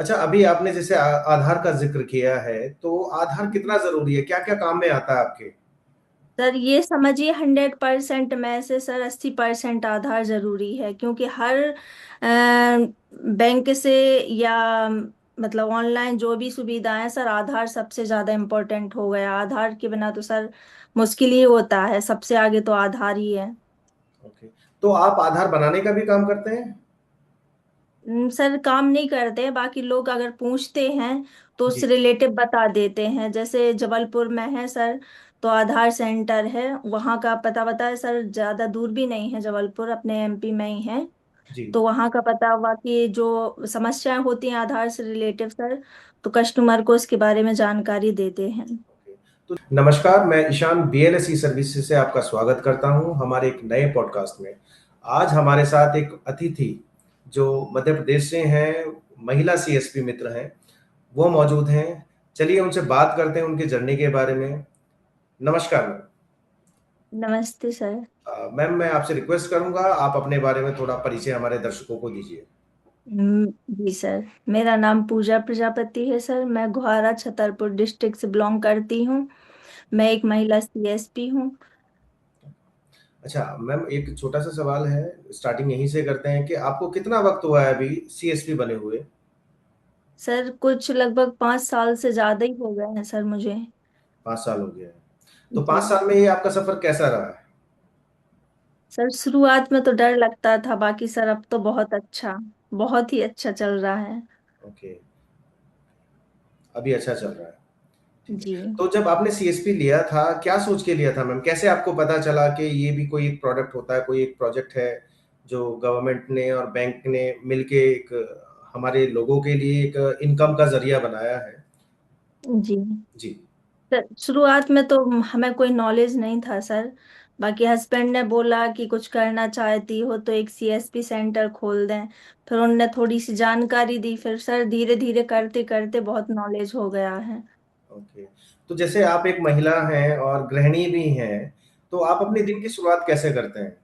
अच्छा, अभी आपने जैसे आधार का जिक्र किया है, तो आधार कितना जरूरी है, क्या क्या काम में आता है आपके? सर ये समझिए 100% में से सर 80% आधार जरूरी है, क्योंकि हर बैंक से या मतलब ऑनलाइन जो भी सुविधाएं हैं सर, आधार सबसे ज्यादा इम्पोर्टेंट हो गया। आधार के बिना तो सर मुश्किल ही होता है, सबसे आगे तो आधार ही है। ओके। तो आप आधार बनाने का भी काम करते हैं? सर काम नहीं करते, बाकी लोग अगर पूछते हैं तो जी। उससे रिलेटिव बता देते हैं। जैसे जबलपुर में है सर, तो आधार सेंटर है, वहाँ का पता बता है सर। ज्यादा दूर भी नहीं है, जबलपुर अपने एमपी में ही है। जी। तो वहाँ का पता हुआ कि जो समस्याएं होती हैं आधार से रिलेटिव सर, तो कस्टमर को इसके बारे में जानकारी देते हैं। ओके। तो नमस्कार, मैं ईशान बीएलएसई सर्विसेज से आपका स्वागत करता हूं हमारे एक नए पॉडकास्ट में। आज हमारे साथ एक अतिथि जो मध्य प्रदेश से हैं, महिला सीएसपी मित्र हैं, वो मौजूद हैं। चलिए उनसे बात करते हैं उनके जर्नी के बारे में। नमस्कार मैम। नमस्ते सर। मैम, मैं आपसे रिक्वेस्ट करूंगा, आप अपने बारे में थोड़ा परिचय हमारे दर्शकों को दीजिए। जी सर, मेरा नाम पूजा प्रजापति है सर। मैं गुहारा छतरपुर डिस्ट्रिक्ट से बिलोंग करती हूँ। मैं एक महिला सीएसपी हूँ। अच्छा मैम, एक छोटा सा सवाल है, स्टार्टिंग यहीं से करते हैं कि आपको कितना वक्त हुआ है अभी सीएसपी बने हुए? सर कुछ लगभग 5 साल से ज्यादा ही हो गए हैं सर मुझे। 5 साल हो गया है। तो जी 5 साल में ये आपका सफर कैसा रहा है? सर, शुरुआत में तो डर लगता था, बाकी सर अब तो बहुत अच्छा, बहुत ही अच्छा चल रहा है। ओके। अभी अच्छा चल रहा है। ठीक है। जी तो जब आपने सीएसपी लिया था, क्या सोच के लिया था मैम? कैसे आपको पता चला कि ये भी कोई एक प्रोडक्ट होता है, कोई एक प्रोजेक्ट है जो गवर्नमेंट ने और बैंक ने मिलके एक हमारे लोगों के लिए एक इनकम का जरिया बनाया है? जी जी। सर, शुरुआत में तो हमें कोई नॉलेज नहीं था सर। बाकी हस्बैंड ने बोला कि कुछ करना चाहती हो तो एक सीएसपी सेंटर खोल दें। फिर उनने थोड़ी सी जानकारी दी, फिर सर धीरे धीरे करते करते बहुत नॉलेज हो गया है। ओके। तो जैसे आप एक महिला हैं और गृहिणी भी हैं, तो आप अपने दिन की शुरुआत कैसे करते हैं?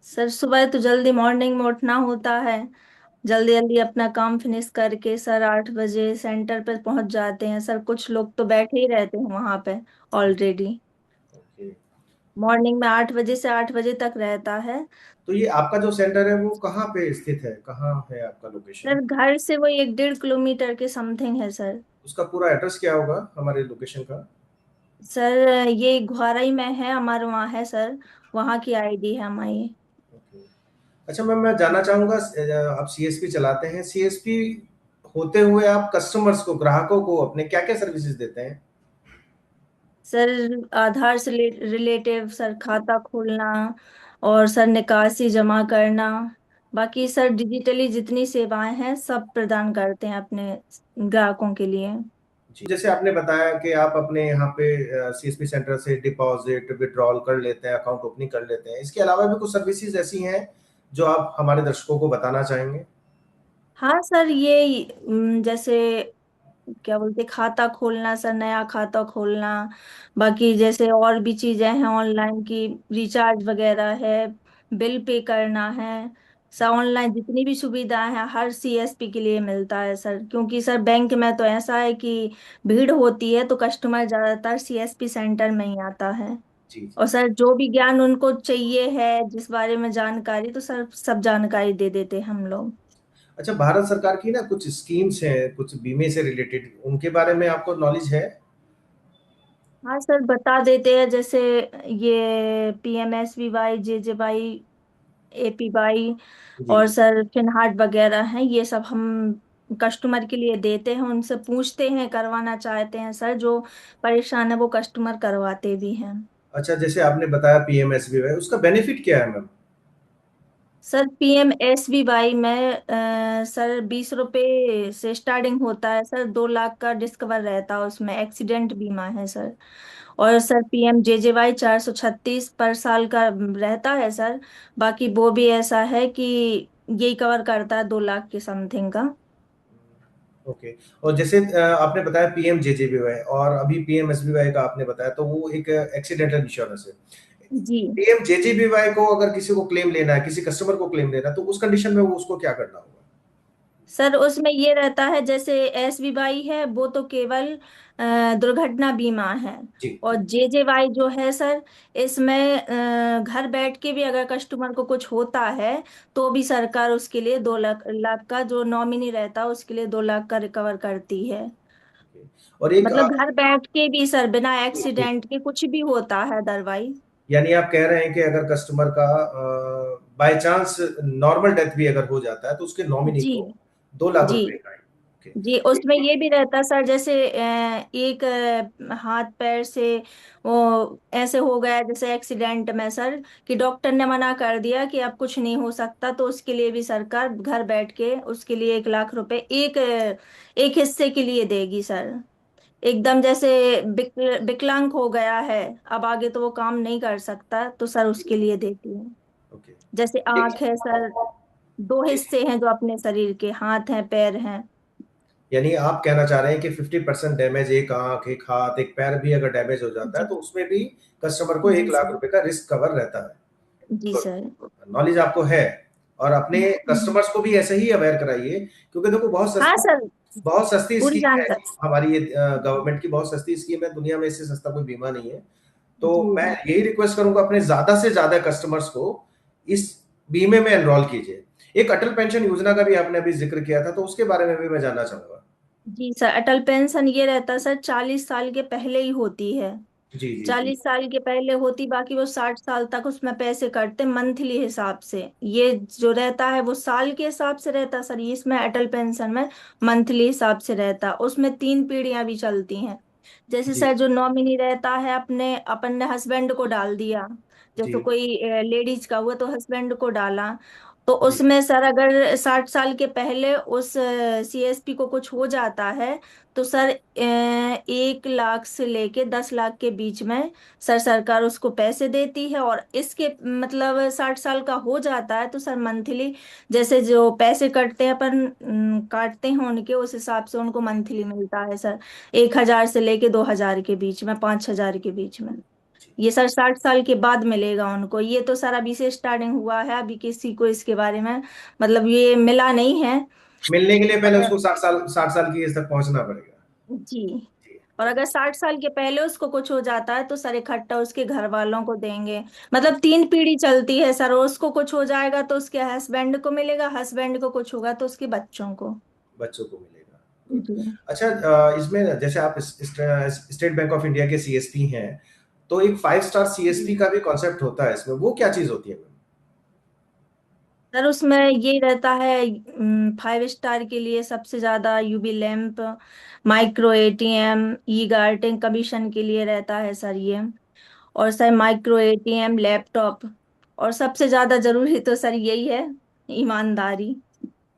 सर सुबह तो जल्दी मॉर्निंग में उठना होता है। जल्दी जल्दी अपना काम फिनिश करके सर 8 बजे सेंटर पे पहुंच जाते हैं सर। कुछ लोग तो बैठे ही रहते हैं वहां पे ऑलरेडी। ओके। मॉर्निंग में 8 बजे से 8 बजे तक रहता है। तो ये आपका जो सेंटर है वो कहाँ पे स्थित है, कहाँ है आपका लोकेशन? सर घर से वो 1-1.5 किलोमीटर के समथिंग है सर। उसका पूरा एड्रेस क्या होगा हमारे लोकेशन का? सर ये घुआराई में है, हमारे वहाँ है सर। वहाँ की आईडी है हमारी। ओके। अच्छा मैम, मैं जानना चाहूंगा, आप सीएसपी चलाते हैं, सीएसपी होते हुए आप कस्टमर्स को, ग्राहकों को अपने क्या क्या सर्विसेज देते हैं? सर आधार से रिलेटिव सर खाता खोलना, और सर निकासी जमा करना। बाकी सर डिजिटली जितनी सेवाएं हैं सब प्रदान करते हैं अपने ग्राहकों के लिए। जी। जैसे आपने बताया कि आप अपने यहाँ पे सीएसपी सेंटर से डिपॉजिट विड्रॉल कर लेते हैं, अकाउंट ओपनिंग कर लेते हैं, इसके अलावा भी कुछ सर्विसेज ऐसी हैं जो आप हमारे दर्शकों को बताना चाहेंगे? हाँ सर, ये जैसे क्या बोलते, खाता खोलना सर, नया खाता खोलना। बाकी जैसे और भी चीजें हैं ऑनलाइन की, रिचार्ज वगैरह है, बिल पे करना है। सर ऑनलाइन जितनी भी सुविधाएं हैं हर सीएसपी के लिए मिलता है सर। क्योंकि सर बैंक में तो ऐसा है कि भीड़ होती है, तो कस्टमर ज्यादातर सीएसपी सेंटर में ही आता है। जी जी। और सर जो भी ज्ञान उनको चाहिए है, जिस बारे में जानकारी, तो सर सब जानकारी दे देते हैं हम लोग। अच्छा, भारत सरकार की ना कुछ स्कीम्स हैं, कुछ बीमे से रिलेटेड, उनके बारे में आपको नॉलेज है? हाँ सर बता देते हैं। जैसे ये PMSBY, JJY, APY जी। और सर फिनहार्ट वगैरह हैं, ये सब हम कस्टमर के लिए देते हैं। उनसे पूछते हैं, करवाना चाहते हैं सर, जो परेशान है वो कस्टमर करवाते भी हैं। अच्छा, जैसे आपने बताया पीएमएसबीवाई, उसका बेनिफिट क्या है मैम? सर PMSBY में सर 20 रुपए से स्टार्टिंग होता है सर। 2 लाख का डिस्कवर रहता है उसमें, एक्सीडेंट बीमा है सर। और सर PMJJY 436 पर साल का रहता है सर। बाकी वो भी ऐसा है कि यही कवर करता है 2 लाख के समथिंग का। ओके। और जैसे आपने बताया पीएमजेजेबीवाई और अभी पीएमएसबीवाई का आपने बताया, तो वो एक एक्सीडेंटल इंश्योरेंस है। जी पीएमजेजेबीवाई को अगर किसी को क्लेम लेना है, किसी कस्टमर को क्लेम लेना है, तो उस कंडीशन में वो उसको क्या करना होगा? सर उसमें ये रहता है, जैसे SBY है वो तो केवल दुर्घटना बीमा है। जी और जी। JJY जो है सर, इसमें घर बैठ के भी अगर कस्टमर को कुछ होता है तो भी सरकार उसके लिए 2 लाख लाख का, जो नॉमिनी रहता है उसके लिए 2 लाख का रिकवर करती है। ओके। और एक मतलब घर बैठ के भी सर, बिना जी, जी। एक्सीडेंट के कुछ भी होता है अदरवाइज। यानी आप कह रहे हैं कि अगर कस्टमर का बाय चांस नॉर्मल डेथ भी अगर हो जाता है तो उसके नॉमिनी जी को 2 लाख जी। रुपए का है। ओके। जी, उसमें ये भी रहता सर, जैसे एक हाथ पैर से वो ऐसे हो गया जैसे एक्सीडेंट में सर, कि डॉक्टर ने मना कर दिया कि अब कुछ नहीं हो सकता, तो उसके लिए भी सरकार घर बैठ के उसके लिए 1 लाख रुपए एक हिस्से के लिए देगी सर। एकदम जैसे विकलांग हो गया है, अब आगे तो वो काम नहीं कर सकता, तो सर उसके लिए देती है। ओके। जैसे आंख है सर, 2 हिस्से हैं जो अपने शरीर के, हाथ हैं पैर हैं। यानी आप कहना चाह रहे हैं कि 50% डैमेज, एक आंख, एक हाथ, एक पैर भी अगर डैमेज हो जाता है जी तो उसमें भी कस्टमर को एक जी लाख सर। रुपए का रिस्क कवर रहता है। जी गुड। सर। नॉलेज आपको है। और अपने कस्टमर्स को भी ऐसे ही अवेयर कराइए, क्योंकि देखो हाँ सर, बहुत सस्ती पूरी स्कीम है। जानकारी। हमारी ये गवर्नमेंट की बहुत सस्ती स्कीम है, दुनिया में इससे सस्ता कोई बीमा नहीं है। तो जी मैं जी। यही रिक्वेस्ट करूंगा अपने ज्यादा से ज्यादा कस्टमर्स को इस बीमे में एनरोल कीजिए। एक अटल पेंशन योजना का भी आपने अभी जिक्र किया था, तो उसके बारे में भी मैं जानना चाहूंगा। जी सर, अटल पेंशन ये रहता सर, 40 साल के पहले ही होती है। जी जी जी। 40 साल के पहले होती, बाकी वो 60 साल तक उसमें पैसे कटते मंथली हिसाब से। ये जो रहता है वो साल के हिसाब से रहता सर, ये इसमें अटल पेंशन में मंथली हिसाब से रहता। उसमें 3 पीढ़ियां भी चलती हैं। जैसे जी सर, जो नॉमिनी रहता है, अपने अपन ने हस्बैंड को डाल दिया, जी जैसे कोई लेडीज का हुआ तो हस्बैंड को डाला, तो जी उसमें सर अगर 60 साल के पहले उस CSP को कुछ हो जाता है, तो सर 1 लाख से लेके 10 लाख के बीच में सर सरकार उसको पैसे देती है। और इसके मतलब 60 साल का हो जाता है तो सर मंथली, जैसे जो पैसे कटते हैं अपन काटते हैं उनके, उस हिसाब से उनको मंथली मिलता है सर। 1 हजार से लेके 2 हजार के बीच में, 5 हजार के बीच में। जी। ये सर 60 साल के बाद मिलेगा उनको। ये तो सर अभी से स्टार्टिंग हुआ है, अभी किसी को इसके बारे में मतलब ये मिला नहीं है। मिलने के लिए पहले अगर उसको 60 साल की एज तक पहुंचना पड़ेगा। जी, जी। और अगर 60 साल के पहले उसको कुछ हो जाता है तो सर इकट्ठा उसके घर वालों को देंगे। मतलब 3 पीढ़ी चलती है सर, उसको कुछ हो जाएगा तो उसके हस्बैंड को मिलेगा, हस्बैंड को कुछ होगा तो उसके बच्चों को। बच्चों को मिलेगा। गुड। जी। अच्छा, इसमें जैसे आप स्टेट बैंक ऑफ इंडिया के सीएसपी हैं, तो एक 5 स्टार जी सीएसपी का भी कॉन्सेप्ट होता है इसमें, वो क्या चीज होती है मैम? सर, उसमें ये रहता है, 5 स्टार के लिए सबसे ज्यादा UV लैंप, माइक्रो ATM, ई गार्डिंग कमीशन के लिए रहता है सर ये। और सर माइक्रो ATM, लैपटॉप, और सबसे ज्यादा जरूरी तो सर यही है, ईमानदारी।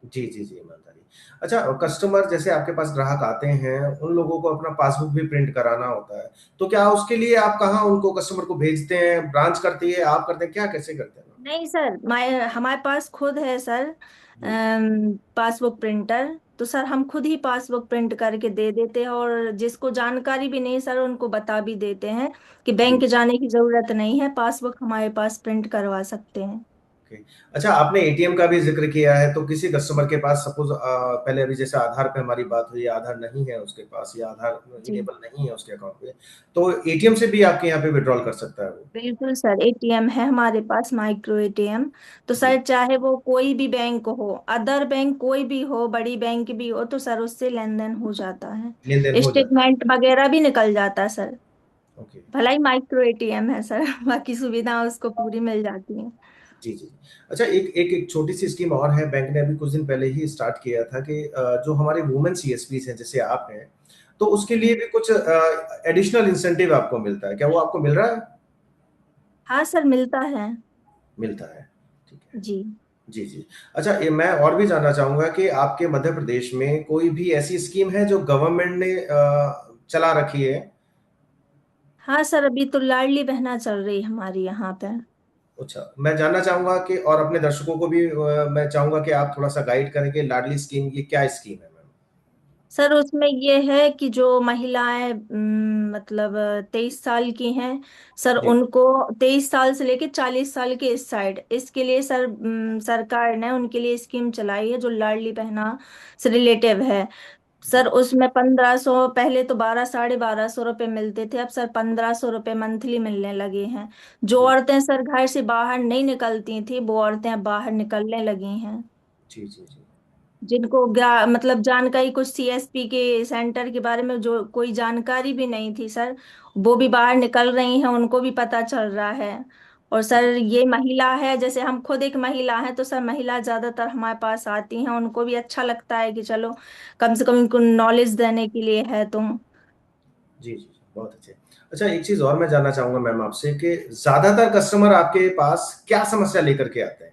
जी जी जी, ईमानदारी। अच्छा, कस्टमर जैसे आपके पास ग्राहक आते हैं, उन लोगों को अपना पासबुक भी प्रिंट कराना होता है, तो क्या उसके लिए आप कहाँ उनको कस्टमर को भेजते हैं? ब्रांच करती है, आप करते हैं, क्या कैसे करते हैं? नहीं सर, हमारे पास खुद है सर जी पासबुक प्रिंटर। तो सर हम खुद ही पासबुक प्रिंट करके दे देते हैं, और जिसको जानकारी भी नहीं सर उनको बता भी देते हैं कि जी। बैंक जाने की जरूरत नहीं है, पासबुक हमारे पास प्रिंट करवा सकते हैं। ओके। अच्छा, आपने एटीएम का भी जिक्र किया है, तो किसी कस्टमर के पास सपोज पहले अभी जैसे आधार पे हमारी बात हुई, आधार नहीं है उसके पास या आधार जी इनेबल नहीं है उसके अकाउंट पे, तो एटीएम से भी आपके यहाँ पे विड्रॉल कर सकता है वो? बिल्कुल सर, ATM है हमारे पास, माइक्रो ATM। तो जी। सर चाहे वो कोई भी बैंक हो, अदर बैंक कोई भी हो, बड़ी बैंक भी हो, तो सर उससे लेन देन हो जाता लेन देन है, हो जाता स्टेटमेंट वगैरह भी निकल जाता है सर। है। ओके। भला ही माइक्रो ATM है सर बाकी सुविधा उसको पूरी मिल जाती है। जी जी। अच्छा, एक छोटी सी स्कीम और है, बैंक ने अभी कुछ दिन पहले ही स्टार्ट किया था कि जो हमारे वुमेन सीएसपी हैं जैसे आप हैं, तो उसके लिए भी कुछ एडिशनल इंसेंटिव आपको मिलता है, क्या वो आपको मिल रहा है? हाँ सर, मिलता है। मिलता है। ठीक है। जी। जी, जी। अच्छा, ये मैं और भी जानना चाहूँगा कि आपके मध्य प्रदेश में कोई भी ऐसी स्कीम है जो गवर्नमेंट ने चला रखी है? हाँ सर, अभी तो लाडली बहना चल रही है हमारी यहाँ पे। अच्छा, मैं जानना चाहूँगा कि और अपने दर्शकों को भी मैं चाहूँगा कि आप थोड़ा-सा गाइड करें कि लाडली स्कीम ये क्या स्कीम है मैम? सर उसमें ये है कि जो महिलाएं मतलब 23 साल की हैं सर, जी उनको 23 साल से लेके 40 साल के इस साइड, इसके लिए सर सरकार ने उनके लिए स्कीम चलाई है जो लाडली बहना से रिलेटिव है। जी सर उसमें 1500, पहले तो 1200 - 1250 रुपये मिलते थे, अब सर 1500 रुपये मंथली मिलने लगे हैं। जो जी औरतें सर घर से बाहर नहीं निकलती थी वो औरतें अब बाहर निकलने लगी हैं। जी जी जी जिनको मतलब जानकारी कुछ सीएसपी के सेंटर के बारे में जो कोई जानकारी भी नहीं थी सर, वो भी बाहर निकल रही हैं, उनको भी पता चल रहा है। और सर जी ये महिला है, जैसे हम खुद एक महिला है, तो सर महिला ज्यादातर हमारे पास आती हैं, उनको भी अच्छा लगता है कि चलो कम से कम इनको नॉलेज देने के लिए है तुम। जी जी जी, बहुत अच्छे। अच्छा, एक चीज और मैं जानना चाहूंगा मैम आपसे कि ज्यादातर कस्टमर आपके पास क्या समस्या लेकर के आते हैं?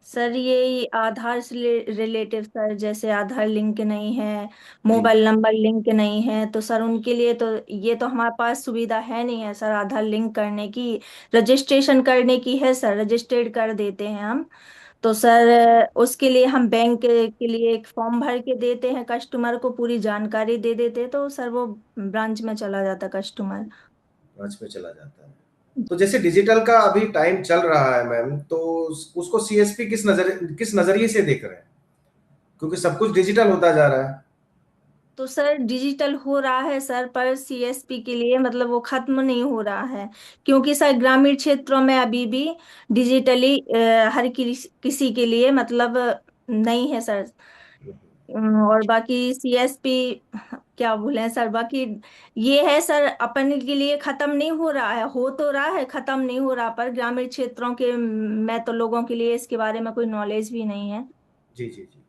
सर ये आधार से रिलेटिव सर, जैसे आधार लिंक नहीं है, जी मोबाइल नंबर लिंक नहीं है, तो सर उनके लिए तो ये तो हमारे पास सुविधा है नहीं है सर आधार लिंक करने की। रजिस्ट्रेशन करने की है सर, रजिस्टर्ड कर देते हैं हम। तो सर उसके लिए हम बैंक के लिए एक फॉर्म भर के देते हैं, कस्टमर को पूरी जानकारी दे देते हैं, तो सर वो ब्रांच में चला जाता कस्टमर। पाँच में चला जाता है। तो जैसे डिजिटल का अभी टाइम चल रहा है मैम, तो उसको सीएसपी किस नजरिए से देख रहे हैं? क्योंकि सब कुछ डिजिटल होता जा रहा है। तो सर डिजिटल हो रहा है सर, पर सीएसपी के लिए मतलब वो खत्म नहीं हो रहा है, क्योंकि सर ग्रामीण क्षेत्रों में अभी भी डिजिटली हर किसी के लिए मतलब नहीं है सर। और बाकी सीएसपी क्या बोले सर, बाकी ये है सर, अपन के लिए खत्म नहीं हो रहा है, हो तो रहा है, खत्म नहीं हो रहा, पर ग्रामीण क्षेत्रों के में तो लोगों के लिए इसके बारे में कोई नॉलेज भी नहीं है। जी जी जी।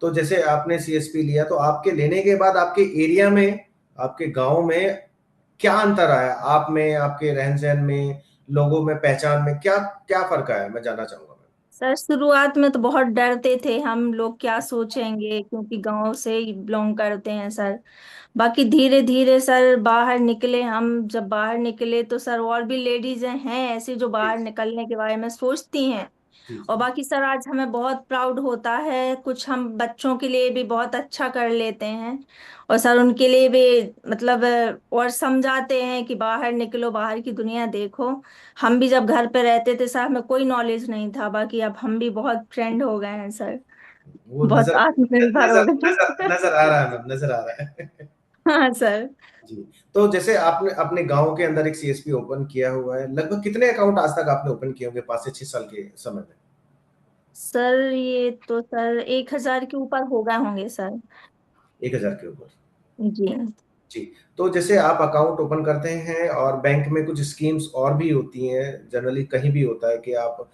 तो जैसे आपने सीएसपी लिया, तो आपके लेने के बाद आपके एरिया में, आपके गांव में क्या अंतर आया? आप में, आपके रहन सहन में, लोगों में, पहचान में क्या क्या फर्क आया, मैं जानना चाहूंगा मैम। सर शुरुआत में तो बहुत डरते थे हम लोग, क्या सोचेंगे, क्योंकि गांव से ही बिलोंग करते हैं सर। बाकी धीरे धीरे सर बाहर निकले हम, जब बाहर निकले तो सर और भी लेडीज हैं ऐसी जो जी बाहर निकलने के बारे में सोचती हैं। जी और जी बाकी सर आज हमें बहुत प्राउड होता है, कुछ हम बच्चों के लिए भी बहुत अच्छा कर लेते हैं। और सर उनके लिए भी मतलब और समझाते हैं कि बाहर निकलो, बाहर की दुनिया देखो। हम भी जब घर पे रहते थे सर हमें कोई नॉलेज नहीं था, बाकी अब हम भी बहुत फ्रेंड हो गए हैं सर, वो बहुत आत्मनिर्भर हो नजर गए नजर हैं। नजर आ रहा है मैम, नजर आ रहा है। हाँ सर। जी। तो जैसे आपने अपने गांव के अंदर एक सीएसपी ओपन किया हुआ है, लगभग कितने अकाउंट आज तक आपने ओपन किए होंगे 5 से 6 साल के समय में? सर ये तो सर 1000 के ऊपर हो गए होंगे सर। 1000 के ऊपर। जी। जी। तो जैसे आप अकाउंट ओपन करते हैं और बैंक में कुछ स्कीम्स और भी होती हैं, जनरली कहीं भी होता है कि आप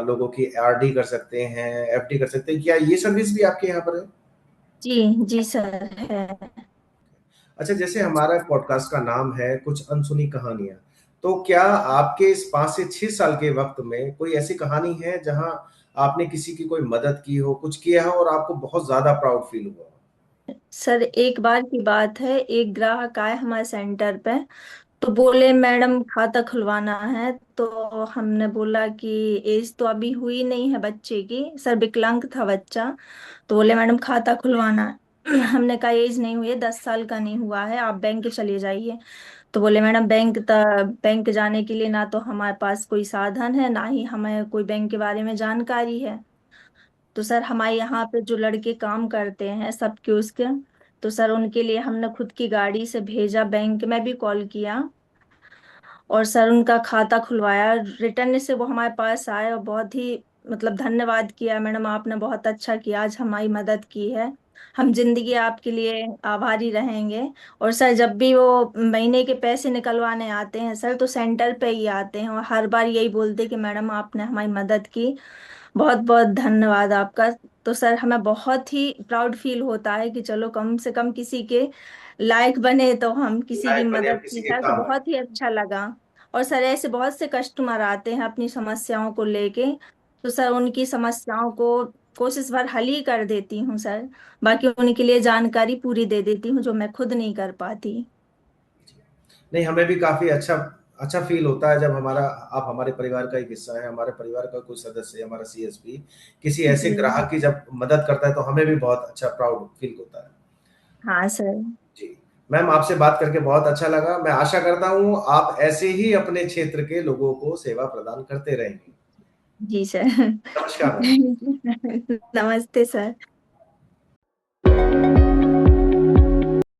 लोगों की आरडी कर सकते हैं, एफडी कर सकते हैं, क्या ये सर्विस भी आपके यहाँ पर है? जी। जी सर है। अच्छा, जैसे हमारा पॉडकास्ट का नाम है कुछ अनसुनी कहानियां, तो क्या आपके इस 5 से 6 साल के वक्त में कोई ऐसी कहानी है जहां आपने किसी की कोई मदद की हो, कुछ किया हो और आपको बहुत ज्यादा प्राउड फील हुआ हो? सर एक बार की बात है, एक ग्राहक आए हमारे सेंटर पे, तो बोले मैडम खाता खुलवाना है। तो हमने बोला कि एज तो अभी हुई नहीं है बच्चे की, सर विकलांग था बच्चा। तो बोले मैडम खाता खुलवाना है। हमने कहा एज नहीं हुई है, 10 साल का नहीं हुआ है, आप बैंक चले जाइए। तो बोले मैडम बैंक जाने के लिए ना तो हमारे पास कोई साधन है, ना ही हमें कोई बैंक के बारे में जानकारी है। तो सर हमारे यहाँ पे जो लड़के काम करते हैं सबके उसके, तो सर उनके लिए हमने खुद की गाड़ी से भेजा, बैंक में भी कॉल किया, और सर उनका खाता खुलवाया। रिटर्न से वो हमारे पास आए और बहुत ही मतलब धन्यवाद किया, मैडम आपने बहुत अच्छा किया, आज हमारी मदद की है, हम जिंदगी आपके लिए आभारी रहेंगे। और सर जब भी वो महीने के पैसे निकलवाने आते हैं सर, तो सेंटर पे ही आते हैं और हर बार यही बोलते कि मैडम आपने हमारी मदद की, बहुत बहुत धन्यवाद आपका। तो सर हमें बहुत ही प्राउड फील होता है कि चलो कम से कम किसी के लायक बने तो हम किसी की लायक बने, अब मदद किसी की के सर, तो काम आए। बहुत ही अच्छा लगा। और सर ऐसे बहुत से कस्टमर आते हैं अपनी समस्याओं को लेके, तो सर उनकी समस्याओं को कोशिश भर हल ही कर देती हूँ सर, बाकी उनके लिए जानकारी पूरी दे देती हूँ जो मैं खुद नहीं कर पाती। नहीं, हमें भी काफी अच्छा अच्छा फील होता है जब हमारा, आप हमारे परिवार का एक हिस्सा है, हमारे परिवार का कोई सदस्य है, हमारा सीएसपी किसी ऐसे जी। ग्राहक की जब मदद करता है तो हमें भी बहुत अच्छा प्राउड फील होता है। हाँ सर। जी। मैम, आपसे बात करके बहुत अच्छा लगा। मैं आशा करता हूँ आप ऐसे ही अपने क्षेत्र के लोगों को सेवा प्रदान करते रहेंगे। जी सर। नमस्कार मैम। नमस्ते सर।